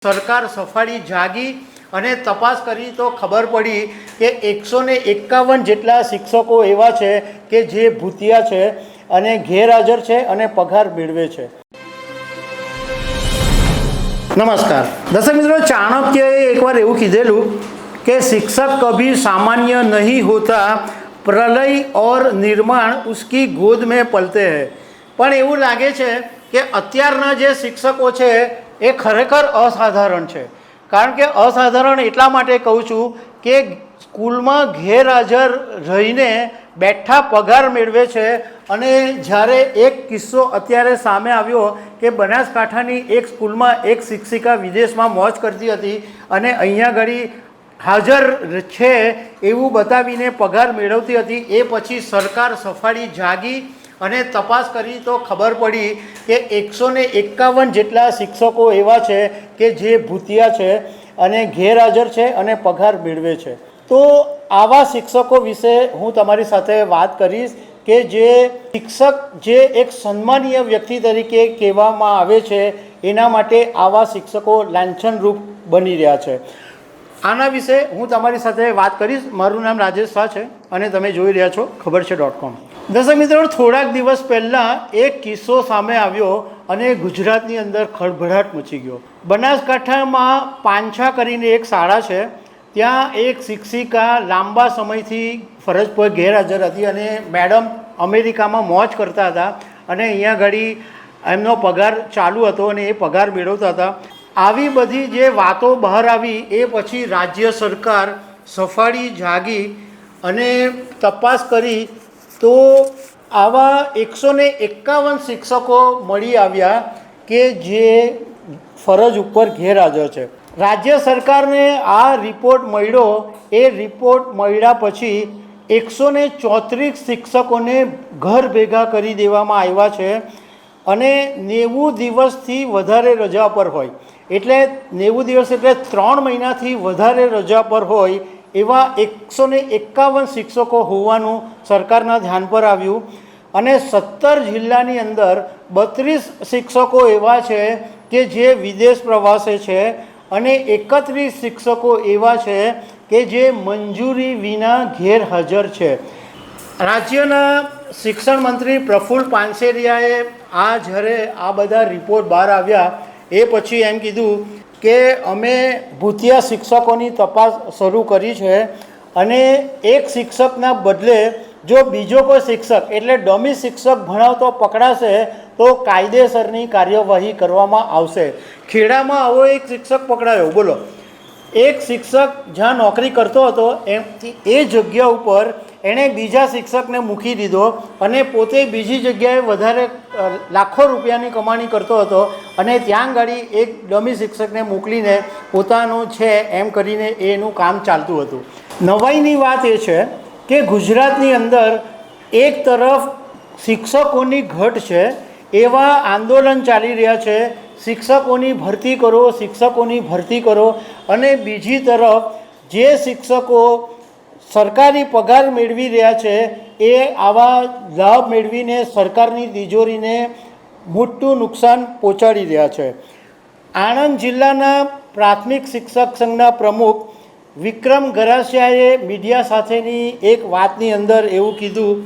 સરકાર સફાળી જાગી અને તપાસ કરી તો ખબર પડી કે 151 જેટલા શિક્ષકો એવા છે કે જે ભૂતિયા છે અને ગેરહાજર છે અને પગાર મેળવે છે। નમસ્કાર દર્શક મિત્રો, ચાણક્યએ એકવાર એવું કીધેલું કે શિક્ષક કભી સામાન્ય નહીં હોતા, પ્રલય और निर्माण उसकी गोद में पलते हैं। પણ એવું લાગે છે કે અત્યારના જે શિક્ષકો છે એ ખરેખર અસાધારણ છે। કારણ કે અસાધારણ એટલા માટે કહું છું કે સ્કૂલમાં ગેરહાજર રહીને બેઠા પગાર મેળવે છે। અને જ્યારે એક કિસ્સો અત્યારે સામે આવ્યો કે બનાસકાંઠાની એક સ્કૂલમાં એક શિક્ષિકા વિદેશમાં મોજ કરતી હતી અને અહીંયા ઘડી હાજર છે એવું બતાવીને પગાર મેળવતી હતી। એ પછી સરકાર સફાળી જાગી અને તપાસ કરી તો ખબર પડી કે 151 જેટલા શિક્ષકો એવા છે કે જે ભૂતિયા છે અને ગેરહાજર છે અને પગાર મેળવે છે। તો આવા શિક્ષકો વિશે હું તમારી સાથે વાત કરીશ કે જે શિક્ષક જે એક સન્માનીય વ્યક્તિ તરીકે કહેવામાં આવે છે, એના માટે આવા શિક્ષકો લાંછનરૂપ બની રહ્યા છે। આના વિશે હું તમારી સાથે વાત કરીશ। મારું નામ રાજેશ શાહ છે અને તમે જોઈ રહ્યા છો ખબર છે.com। દર્શક મિત્રો, થોડાક દિવસ પહેલાં એક કિસ્સો સામે આવ્યો અને ગુજરાતની અંદર ખળભળાટ મચી ગયો। બનાસકાંઠામાં પાંછા કરીને એક શાળા છે, ત્યાં એક શિક્ષિકા લાંબા સમયથી ફરજ પર ગેરહાજર હતી અને મેડમ અમેરિકામાં મોજ કરતા હતા અને અહીંયા ઘડી એમનો પગાર ચાલુ હતો અને એ પગાર મેળવતા હતા। આવી બધી જે વાતો બહાર આવી એ પછી રાજ્ય સરકાર સફાળી જાગી અને તપાસ કરી તો આવા 151 શિક્ષકો મળી આવ્યા કે જે ફરજ ઉપર ગેરહાજર છે। રાજ્ય સરકારને આ રિપોર્ટ મળ્યો। એ રિપોર્ટ મળ્યા પછી 134 શિક્ષકોને ઘર ભેગા કરી દેવામાં આવ્યા છે અને 90 દિવસથી વધારે રજા પર હોય, એટલે 90 દિવસ એટલે 3 મહિનાથી વધારે રજા પર હોય એવા 151 શિક્ષકો હોવાનું સરકારના ધ્યાન પર આવ્યું અને 17 જિલ્લાની અંદર 32 શિક્ષકો એવા છે કે જે વિદેશ પ્રવાસે છે અને 31 શિક્ષકો એવા છે કે જે મંજૂરી વિના ગેરહાજર છે। રાજ્યના શિક્ષણ મંત્રી પ્રફુલ્લ પાનસેરિયાએ જ્યારે આ બધા રિપોર્ટ બહાર આવ્યા એ પછી એમ કીધું કે અમે ભૂતિયા શિક્ષકોની તપાસ શરૂ કરી છે અને એક શિક્ષકના બદલે જો બીજો કોઈ શિક્ષક એટલે ડમી શિક્ષક ભણાવતો પકડાશે તો કાયદેસરની કાર્યવાહી કરવામાં આવશે। ખેડામાં આવો એક શિક્ષક પકડાયો, બોલો। એક શિક્ષક જ્યાં નોકરી કરતો હતો એ જગ્યા ઉપર એણે બીજા શિક્ષકને મૂકી દીધો અને પોતે બીજી જગ્યાએ વધારે લાખો રૂપિયાની કમાણી કરતો હતો અને ત્યાં ગાડી એક ડમી શિક્ષકને મોકલીને પોતાનું છે એમ કરીને એનું કામ ચાલતું હતું। નવાઈની વાત એ છે કે ગુજરાતની અંદર એક તરફ શિક્ષકોની ઘટ છે, એવા આંદોલન ચાલી રહ્યા છે, શિક્ષકોની ભરતી કરો, શિક્ષકોની ભરતી કરો, અને બીજી તરફ જે શિક્ષકો સરકારી પગાર મેળવી રહ્યા છે એ આવા લાભ મેળવીને સરકારની તિજોરીને મોટું નુકસાન પહોંચાડી રહ્યા છે। આણંદ જિલ્લાના પ્રાથમિક શિક્ષક સંઘના પ્રમુખ વિક્રમ ગરાસિયાએ મીડિયા સાથેની એક વાતની અંદર એવું કીધું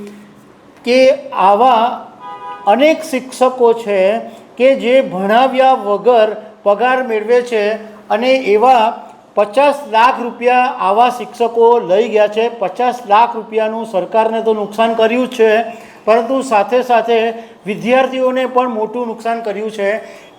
કે આવા અનેક શિક્ષકો છે કે જે ભણાવ્યા વગર પગાર મેળવે છે અને એવા 50 લાખ રૂપિયા આવા શિક્ષકો લઈ ગયા છે। 50 લાખ રૂપિયાનું સરકારને તો નુકસાન કર્યું જ છે, પરંતુ સાથે સાથે વિદ્યાર્થીઓને પણ મોટું નુકસાન કર્યું છે।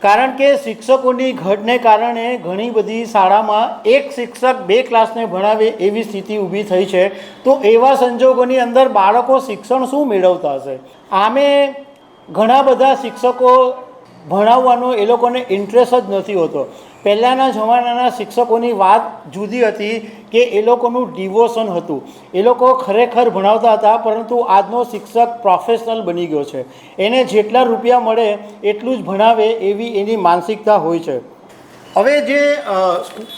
કારણ કે શિક્ષકોની ઘટને કારણે ઘણી બધી શાળામાં એક શિક્ષક 2 ક્લાસને ભણાવે એવી સ્થિતિ ઊભી થઈ છે। તો એવા સંજોગોની અંદર બાળકો શિક્ષણ શું મેળવતા હશે? આમે ઘણા બધા શિક્ષકો ભણાવવાનો એ લોકોને ઇન્ટરેસ્ટ જ નથી હોતો। પહેલાંના જમાનાના શિક્ષકોની વાત જુદી હતી કે એ લોકોનું ડિવોશન હતું, એ લોકો ખરેખર ભણાવતા હતા, પરંતુ આજનો શિક્ષક પ્રોફેશનલ બની ગયો છે, એને જેટલા રૂપિયા મળે એટલું જ ભણાવે એવી એની માનસિકતા હોય છે। હવે જે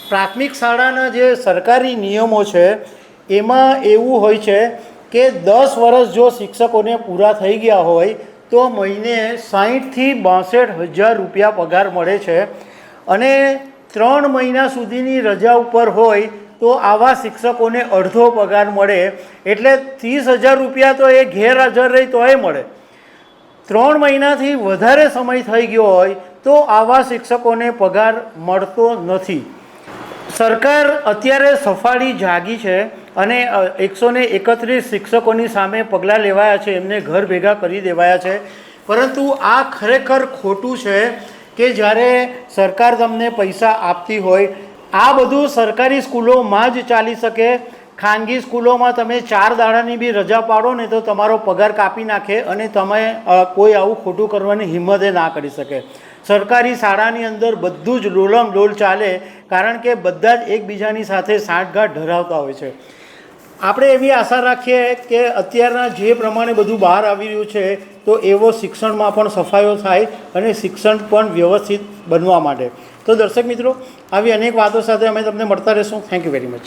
પ્રાથમિક શાળાના જે સરકારી નિયમો છે એમાં એવું હોય છે કે 10 વર્ષ જો શિક્ષકોને પૂરા થઈ ગયા હોય તો મહિને 60,000 થી 62,000 રૂપિયા પગાર મળે છે અને 3 મહિના સુધીની રજા ઉપર હોય તો આવા શિક્ષકોને અડધો પગાર મળે, એટલે 30,000 રૂપિયા તો એ ગેરહાજર રહી તોય મળે. 3 મહિનાથી વધારે સમય થઈ ગયો હોય તો આવા શિક્ષકોને પગાર મળતો નથી. સરકાર અત્યારે સફાળી જાગી છે અને 131 શિક્ષકોની સામે પગલાં લેવાયા છે, એમને ઘર ભેગા કરી દેવાયા છે. પરંતુ આ ખરેખર ખોટું છે કે જ્યારે સરકાર તમને પૈસા આપતી હોય, આ બધું સરકારી સ્કૂલોમાં જ ચાલી શકે. ખાનગી સ્કૂલોમાં તમે 4 દાડાની બી રજા પાડો ને તો તમારો પગાર કાપી નાખે અને તમે કોઈ આવું ખોટું કરવાની હિંમતે ના કરી શકે. સરકારી શાળાની અંદર બધું જ લોલમ લોલ ચાલે, કારણ કે બધા જ એકબીજાની સાથે સાંઠગાંઠ ધરાવતા હોય છે. આપણે એવી આશા રાખીએ કે અત્યારના જે પ્રમાણે બધું બહાર આવી રહ્યું છે તો એવો શિક્ષણમાં પણ સફાયો થાય અને શિક્ષણ પણ વ્યવસ્થિત બનવા માટે. તો દર્શક મિત્રો, આવી અનેક વાતો સાથે અમે તમને મળતા રહીશું. Thank you very much.